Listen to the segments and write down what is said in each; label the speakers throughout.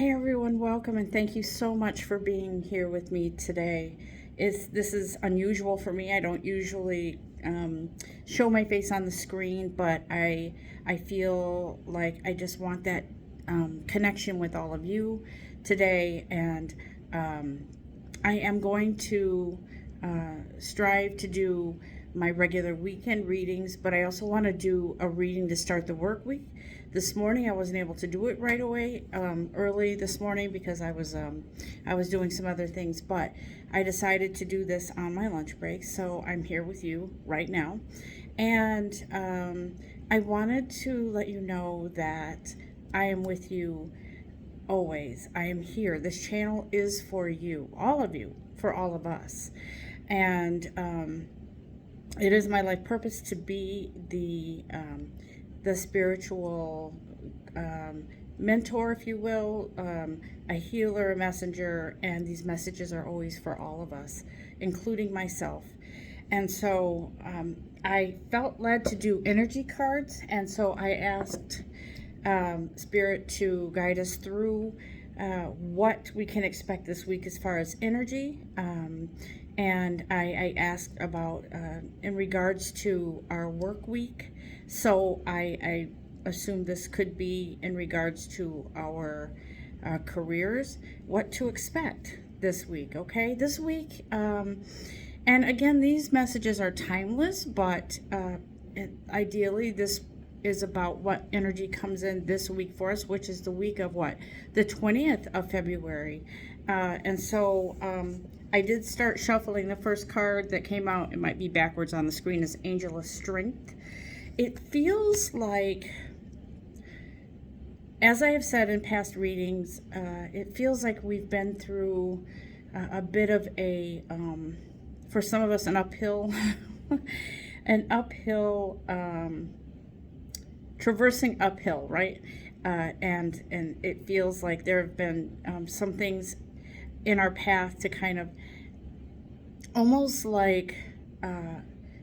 Speaker 1: Hey everyone, welcome and thank you so much for being here with me today. This is unusual for me. I don't usually show my face on the screen, but I feel like I just want that connection with all of you today, and I am going to strive to do my regular weekend readings, but I also want to do a reading to start the work week. This morning I wasn't able to do it right away, early this morning, because I was doing some other things, but I decided to do this on my lunch break, so I'm here with you right now. And I wanted to let you know that I am with you always. I am here. This channel is for you, for all of us. And it is my life purpose to be the spiritual mentor, if you will, a healer, a messenger, and these messages are always for all of us, including myself. And so I felt led to do energy cards, and so I asked Spirit to guide us through what we can expect this week as far as energy. And I asked about in regards to our work week. So I assume this could be in regards to our careers, what to expect this week, okay? This week, and again, these messages are timeless, but ideally this is about what energy comes in this week for us, which is the week of what? The 20th of February. And so I did start shuffling. The first card that came out, it might be backwards on the screen, is Angel of Strength. It feels like, as I have said in past readings, it feels like we've been through a bit of a, for some of us, an uphill, traversing uphill, right? And it feels like there have been some things in our path to kind of almost like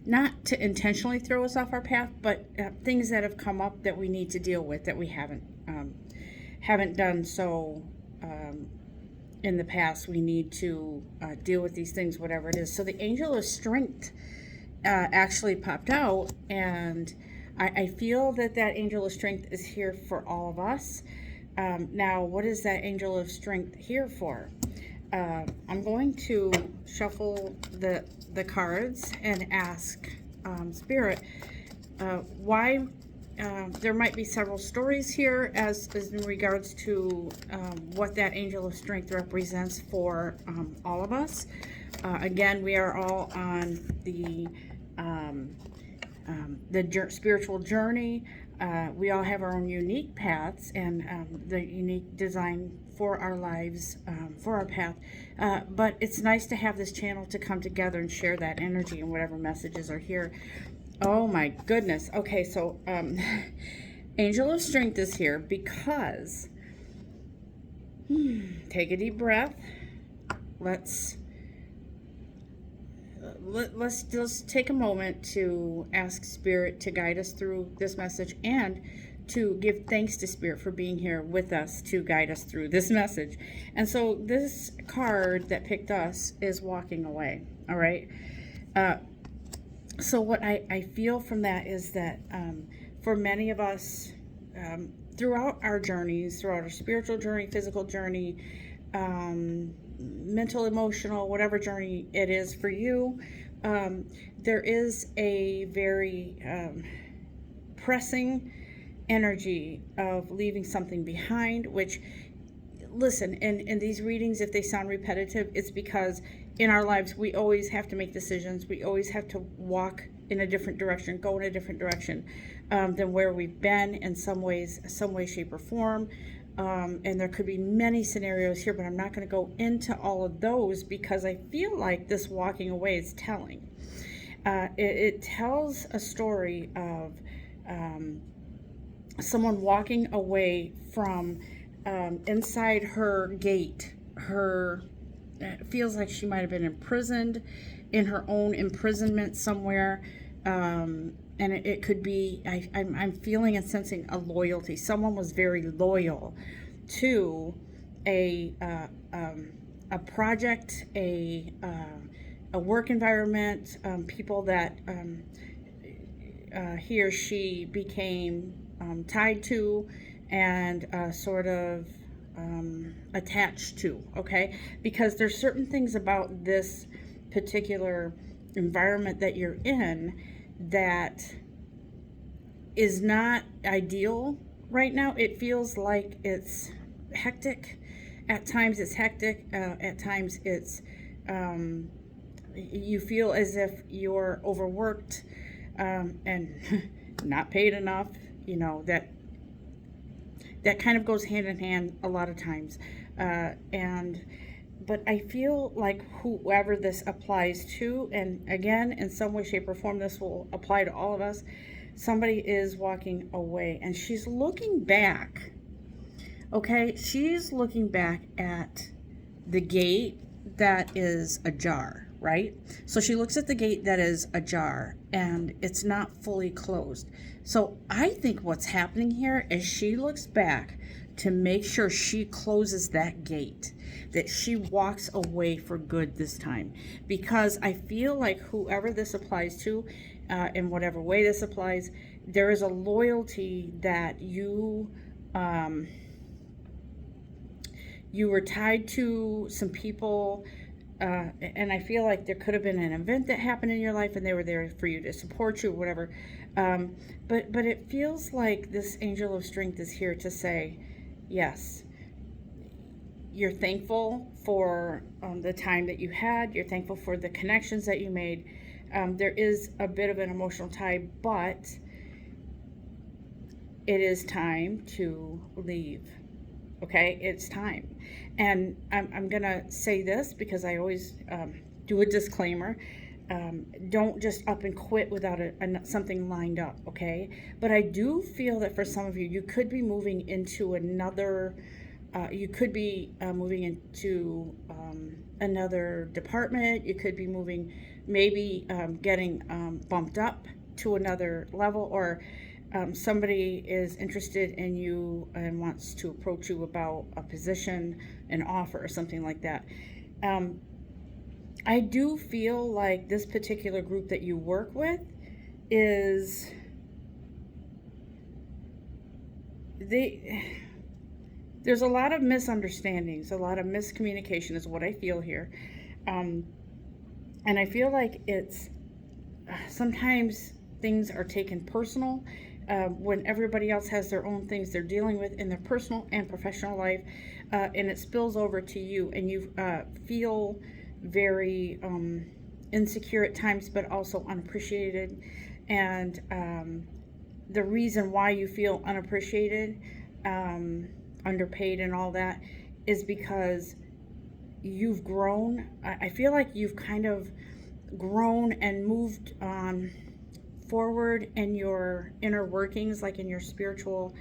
Speaker 1: not to intentionally throw us off our path, but things that have come up that we need to deal with that we haven't done so in the past. We need to deal with these things, whatever it is. So the Angel of Strength actually popped out, and I feel that Angel of Strength is here for all of us. Now, what is that Angel of Strength here for? I'm going to shuffle the cards and ask Spirit why. There might be several stories here as in regards to what that Angel of Strength represents for all of us. Again, we are all on the spiritual journey. We all have our own unique paths and the unique design for our lives, for our path. But it's nice to have this channel to come together and share that energy and whatever messages are here. Oh my goodness. Okay, so Angel of Strength is here because, take a deep breath. Let's take a moment to ask Spirit to guide us through this message and to give thanks to Spirit for being here with us to guide us through this message. And so this card that picked us is walking away. All right. So what I feel from that is that for many of us, throughout our journeys, throughout our spiritual journey, physical journey, mental, emotional, whatever journey it is for you, there is a very pressing energy of leaving something behind, which, listen, in these readings, if they sound repetitive, it's because in our lives we always have to make decisions. We always have to walk in a different direction, go in a different direction than where we've been in some way, shape, or form. And there could be many scenarios here, but I'm not going to go into all of those because I feel like this walking away is telling. It tells a story of someone walking away from inside her gate. It feels like she might have been imprisoned in her own imprisonment somewhere. And it could be, I'm feeling and sensing a loyalty. Someone was very loyal to a project, a work environment, people that he or she became tied to and sort of attached to, okay? Because there's certain things about this particular environment that you're in that is not ideal right now. It feels like it's hectic. At times it's hectic. At times it's, you feel as if you're overworked and not paid enough. You know, that kind of goes hand in hand a lot of times. But I feel like whoever this applies to, and again, in some way, shape, or form, this will apply to all of us, somebody is walking away and she's looking back. Okay, she's looking back at the gate that is ajar, right? So she looks at the gate that is ajar and it's not fully closed. So I think what's happening here is she looks back to make sure she closes that gate, that she walks away for good this time. Because I feel like whoever this applies to, in whatever way this applies, there is a loyalty that you were tied to some people, and I feel like there could have been an event that happened in your life and they were there for you to support you, whatever. But it feels like this angel of strength is here to say, yes, you're thankful for the time that you had. You're thankful for the connections that you made. There is a bit of an emotional tie, but it is time to leave. Okay, it's time. And I'm going to say this because I always do a disclaimer. Don't just up and quit without something lined up, okay? But I do feel that for some of you, you could be moving into another, you could be moving into another department. You could be moving, maybe getting bumped up to another level, or somebody is interested in you and wants to approach you about a position, an offer, or something like that. I do feel like this particular group that you work with is, there's a lot of misunderstandings, a lot of miscommunication is what I feel here. And I feel like it's, sometimes things are taken personal when everybody else has their own things they're dealing with in their personal and professional life, and it spills over to you, and you feel very insecure at times, but also unappreciated. And the reason why you feel unappreciated, underpaid and all that, is because you've grown. I feel like you've kind of grown and moved forward in your inner workings, like in your spiritual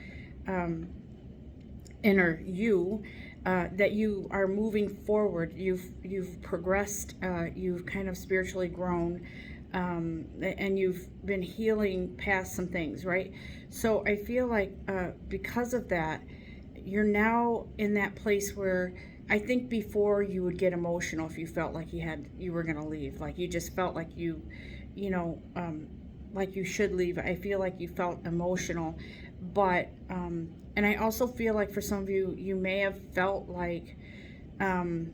Speaker 1: inner you, that you are moving forward. You've progressed. You've kind of spiritually grown, and you've been healing past some things, right? So I feel like because of that, you're now in that place where I think before you would get emotional if you felt like you were gonna leave, like you just felt like like you should leave. I feel like you felt emotional, but and I also feel like for some of you, you may have felt like I'm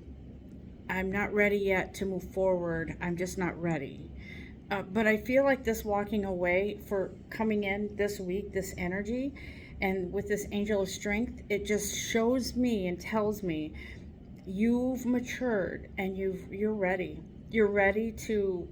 Speaker 1: not ready yet to move forward. I'm just not ready. But I feel like this walking away, for coming in this week, this energy, and with this angel of strength, it just shows me and tells me you've matured and you're ready. You're ready to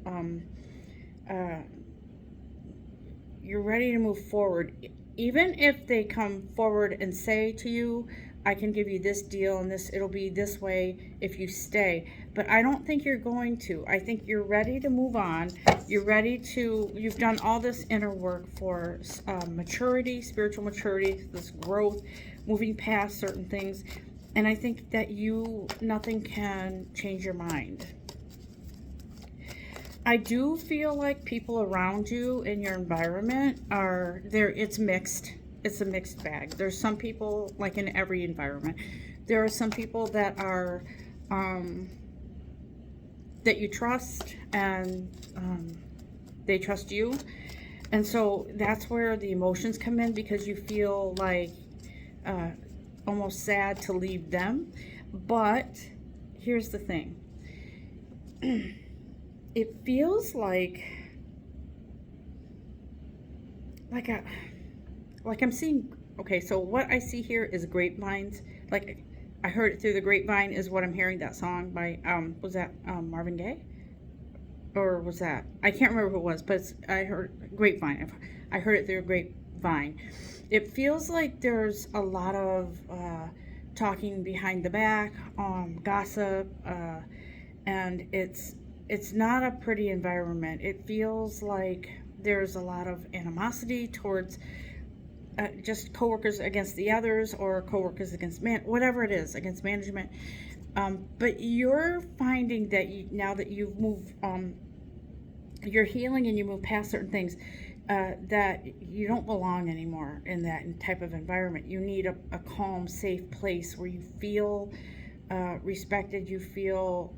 Speaker 1: you're ready to move forward. Even if they come forward and say to you, I can give you this deal and it'll be this way if you stay. But I don't think you're going to. I think you're ready to move on. You've done all this inner work for maturity, spiritual maturity, this growth, moving past certain things. And I think that nothing can change your mind. I do feel like people around you in your environment it's mixed. It's a mixed bag. There's some people, like in every environment, There are some people that are that you trust, and they trust you. And so that's where the emotions come in, because you feel like uh, almost sad to leave them. But here's the thing. It feels like a like I'm seeing, okay, so what I see here is grapevines. Like, I heard it through the grapevine is what I'm hearing. That song by was that Marvin Gaye? Or was that, I can't remember who it was, but I heard grapevine. I heard it through a grapevine. It feels like there's a lot of talking behind the back, gossip, and it's not a pretty environment. It feels like there's a lot of animosity towards just coworkers against the others, or coworkers against whatever it is, against management. But you're finding that now that you've moved, you're healing and you move past certain things, that you don't belong anymore in that type of environment. You need a calm, safe place where you feel respected. You feel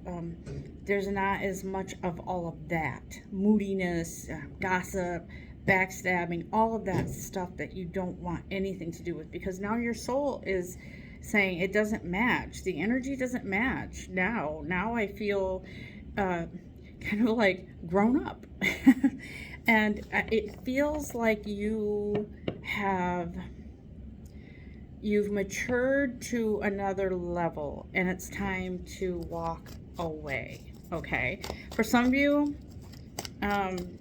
Speaker 1: there's not as much of all of that moodiness, gossip, backstabbing, all of that stuff that you don't want anything to do with, because now your soul is saying it doesn't match. The energy doesn't match now. Now I feel kind of like grown up. And it feels like you've matured to another level, and it's time to walk away. Okay, for some of you,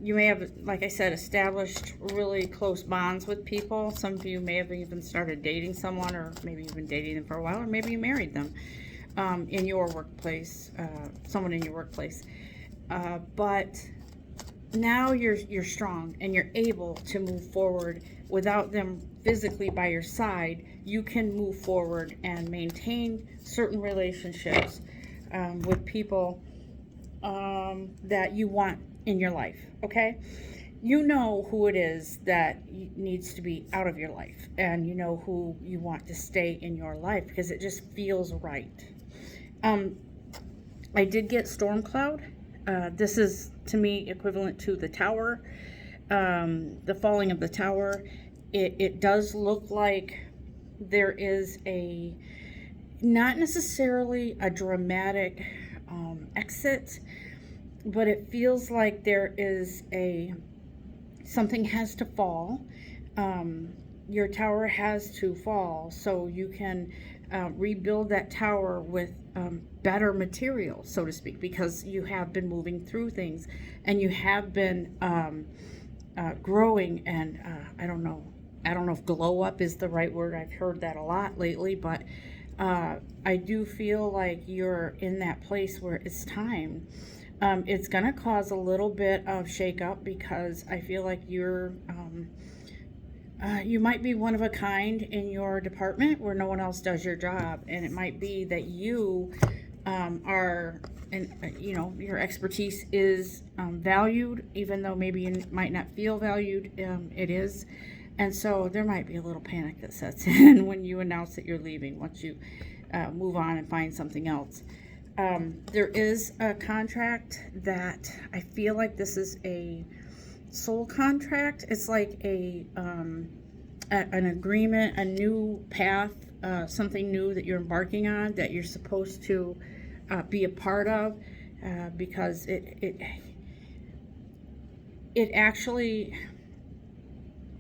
Speaker 1: you may have, like I said, established really close bonds with people. Some of you may have even started dating someone, or maybe you've been dating them for a while, or maybe you married them in your workplace, someone in your workplace. But now you're strong and you're able to move forward without them physically by your side. You can move forward and maintain certain relationships with people that you want in your life. Okay, you know who it is that needs to be out of your life, and you know who you want to stay in your life, because it just feels right. I did get storm cloud. This is, to me, equivalent to the tower, the falling of the tower. It does look like there is not necessarily a dramatic exit, but it feels like there is something has to fall. Your tower has to fall so you can rebuild that tower with better material, so to speak, because you have been moving through things, and you have been growing. And I don't know if glow up is the right word. I've heard that a lot lately, but I do feel like you're in that place where it's time. It's going to cause a little bit of shakeup, because I feel like you might be one of a kind in your department where no one else does your job, and it might be that you are, and your expertise is valued, even though maybe you might not feel valued. It is, and so there might be a little panic that sets in when you announce that you're leaving, once you move on and find something else. There is a contract that I feel like this is a soul contract. It's like an agreement, a new path, something new that you're embarking on, that you're supposed to be a part of, because it actually,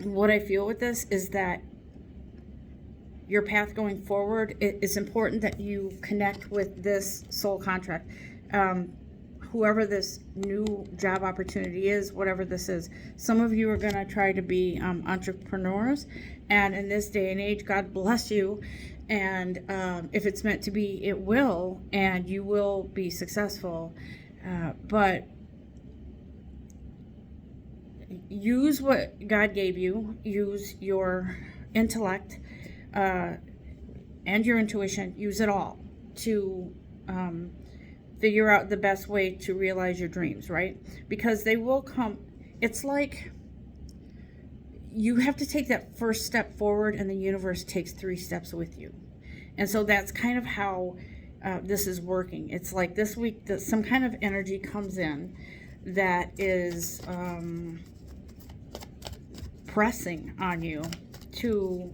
Speaker 1: what I feel with this is that your path going forward, it's important that you connect with this soul contract. Whoever this new job opportunity is, whatever this is. Some of you are going to try to be entrepreneurs, and in this day and age, God bless you. And if it's meant to be, it will, and you will be successful. But use what God gave you. Use your intellect and your intuition. Use it all to figure out the best way to realize your dreams, right? Because they will come. It's like you have to take that first step forward, and the universe takes 3 steps with you. And so that's kind of how this is working. It's like this week that some kind of energy comes in that is pressing on you to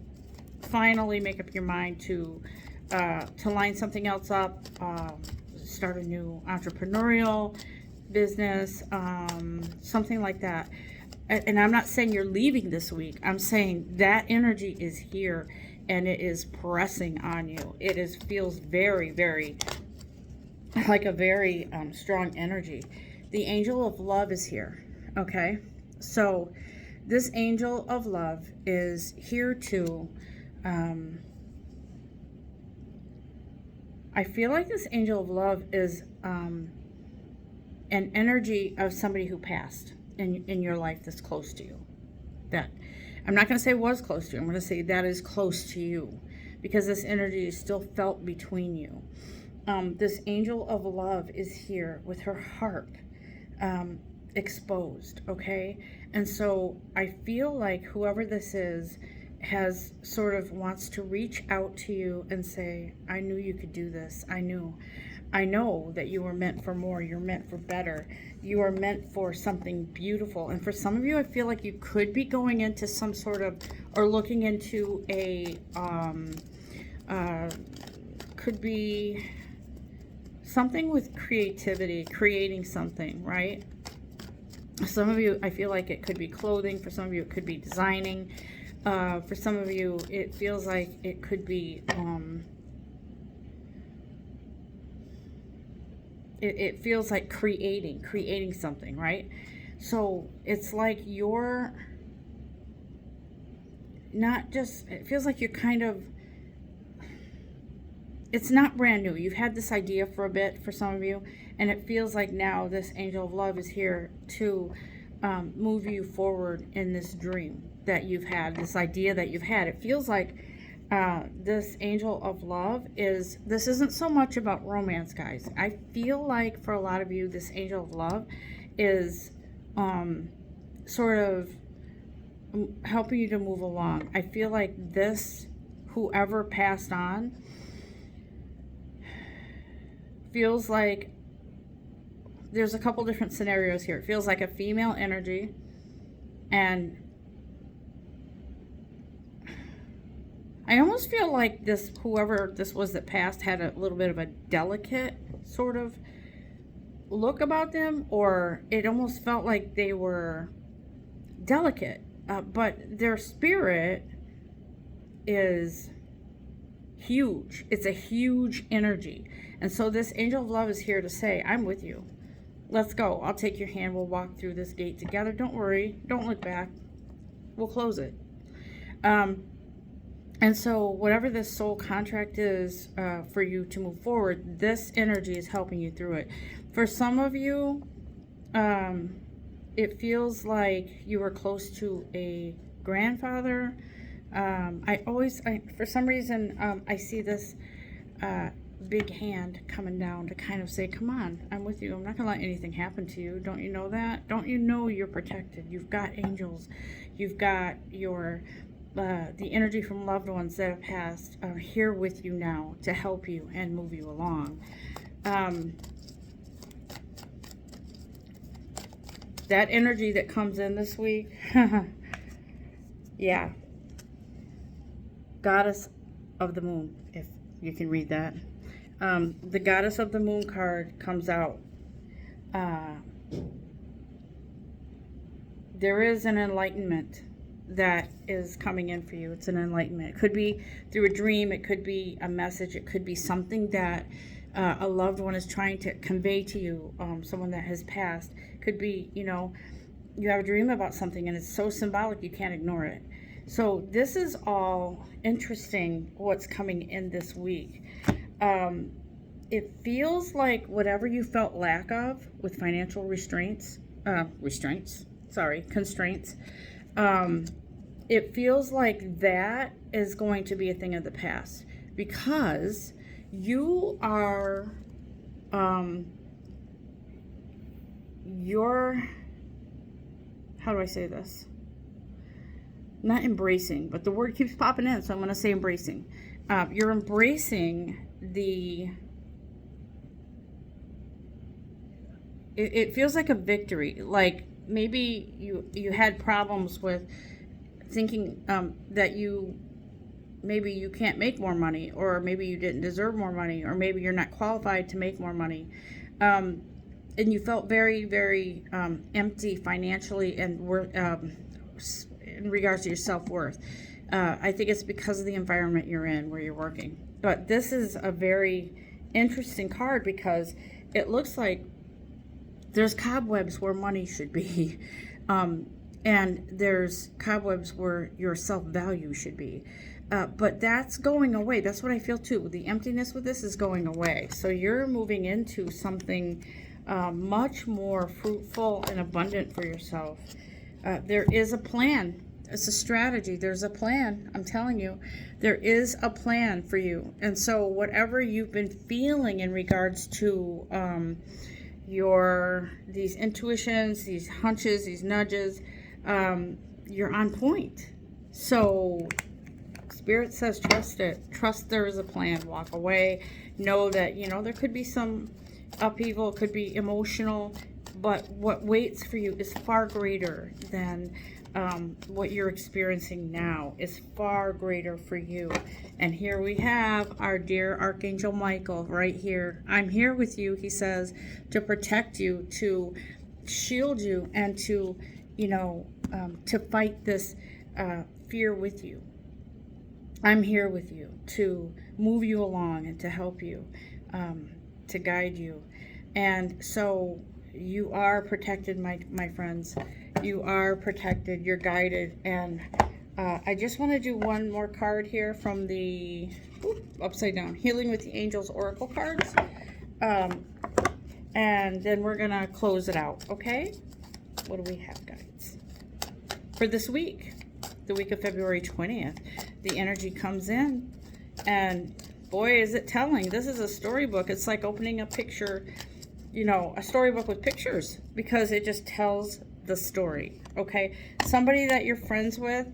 Speaker 1: finally make up your mind to line something else up, start a new entrepreneurial business, something like that. And I'm not saying you're leaving this week. I'm saying that energy is here and it is pressing on you. Feels very, very like a very strong energy. The angel of love is here. Okay, so this angel of love is here to I feel like this angel of love is an energy of somebody who passed in your life that's close to you. That I'm not going to say was close to you. I'm going to say that is close to you, because this energy is still felt between you. This angel of love is here with her heart exposed, okay? And so I feel like whoever this is has sort of wants to reach out to you and say, I knew you could do this. I know that you were meant for more. You're meant for better. You are meant for something beautiful. And for some of you, I feel like you could be going into some sort of, or looking into a, could be something with creativity, creating something, right? Some of you, I feel like it could be clothing. For some of you, it could be designing. For some of you, it feels like it could be, it feels like creating something, right? So it's like you're not just, it feels like you're kind of, it's not brand new. You've had this idea for a bit for some of you, and it feels like now this angel of love is here to move you forward in this dream that you've had, this idea that you've had. It feels like this angel of love this isn't so much about romance, guys. I feel like for a lot of you, this angel of love is sort of helping you to move along. I feel like this, whoever passed on, feels like there's a couple different scenarios here. It feels like a female energy, and I almost feel like this, whoever this was that passed, had a little bit of a delicate sort of look about them, or it almost felt like they were delicate, but their spirit is huge. It's a huge energy. And so this angel of love is here to say, I'm with you. Let's go. I'll take your hand. We'll walk through this gate together. Don't worry. Don't look back. We'll close it. And so whatever this soul contract is for you to move forward, this energy is helping you through it. For some of you, it feels like you were close to a grandfather. For some reason, I see this big hand coming down to kind of say, come on, I'm with you. I'm not going to let anything happen to you. Don't you know that? Don't you know you're protected? You've got angels. You've got your the energy from loved ones that have passed are here with you now to help you and move you along. That energy that comes in this week, yeah. Goddess of the Moon, if you can read that. The Goddess of the Moon card comes out. There is an enlightenment that is coming in for you. It's an enlightenment. It could be through a dream. It could be a message. It could be something that a loved one is trying to convey to you, someone that has passed. It could be, you have a dream about something and it's so symbolic you can't ignore it. So this is all interesting, what's coming in this week. It feels like whatever you felt lack of with financial constraints. It feels like that is going to be a thing of the past, because you are, how do I say this? Not embracing, but the word keeps popping in, so I'm going to say embracing. You're embracing it feels like a victory. Like maybe you had problems with thinking that maybe you can't make more money, or maybe you didn't deserve more money, or maybe you're not qualified to make more money. And you felt very, very empty financially and in regards to your self-worth. I think it's because of the environment you're in where you're working. But this is a very interesting card because it looks like there's cobwebs where money should be. And there's cobwebs where your self-value should be. But that's going away. That's what I feel too. The emptiness with this is going away. So you're moving into something much more fruitful and abundant for yourself. There is a plan. It's a strategy. There's a plan. I'm telling you, there is a plan for you. And so whatever you've been feeling in regards to these intuitions, these hunches, these nudges, you're on point. So Spirit says trust it. Trust there is a plan. Walk away. Know that, there could be some upheaval, could be emotional, but what waits for you is far greater than what you're experiencing now. Is far greater for you. And here we have our dear Archangel Michael right here. I'm here with you, he says, to protect you, to shield you, and to to fight this fear with you. I'm here with you to move you along and to help you, to guide you. And so you are protected, my friends. You are protected. You're guided. And I just want to do one more card here from the upside down Healing with the Angels Oracle cards. And then we're going to close it out. Okay? What do we have, guys? For this week, the week of February 20th, the energy comes in, and boy, is it telling. This is a storybook. It's like opening a picture, a storybook with pictures, because it just tells the story. Okay? Somebody that you're friends with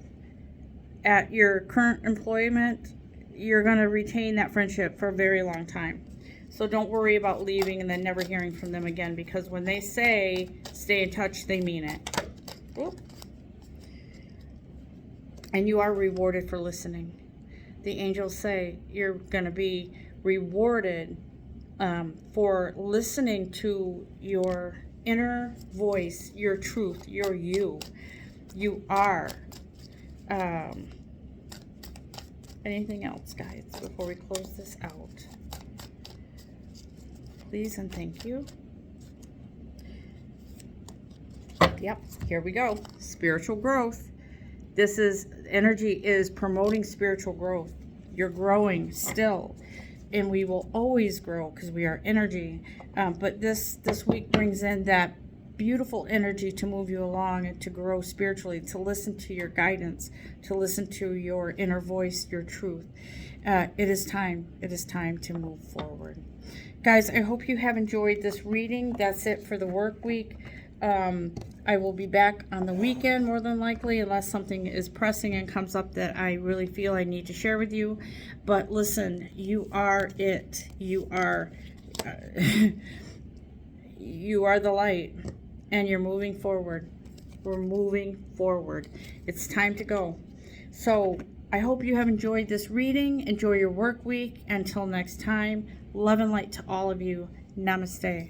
Speaker 1: at your current employment, you're going to retain that friendship for a very long time. So don't worry about leaving and then never hearing from them again, because when they say stay in touch, they mean it. Oop. And you are rewarded for listening. The angels say you're going to be rewarded for listening to your inner voice, your truth, your you. You are. Anything else, guys, before we close this out? Please and thank you. Yep, here we go. Spiritual growth. This is, energy is promoting spiritual growth. You're growing still, and we will always grow because we are energy. But this week brings in that beautiful energy to move you along and to grow spiritually, to listen to your guidance, to listen to your inner voice, your truth. It is time. It is time to move forward. Guys, I hope you have enjoyed this reading. That's it for the work week. I will be back on the weekend, more than likely, unless something is pressing and comes up that I really feel I need to share with you. But listen, you are it. You are you are the light, and you're moving forward. We're moving forward. It's time to go. So I hope you have enjoyed this reading. Enjoy your work week. Until next time, love and light to all of you. Namaste.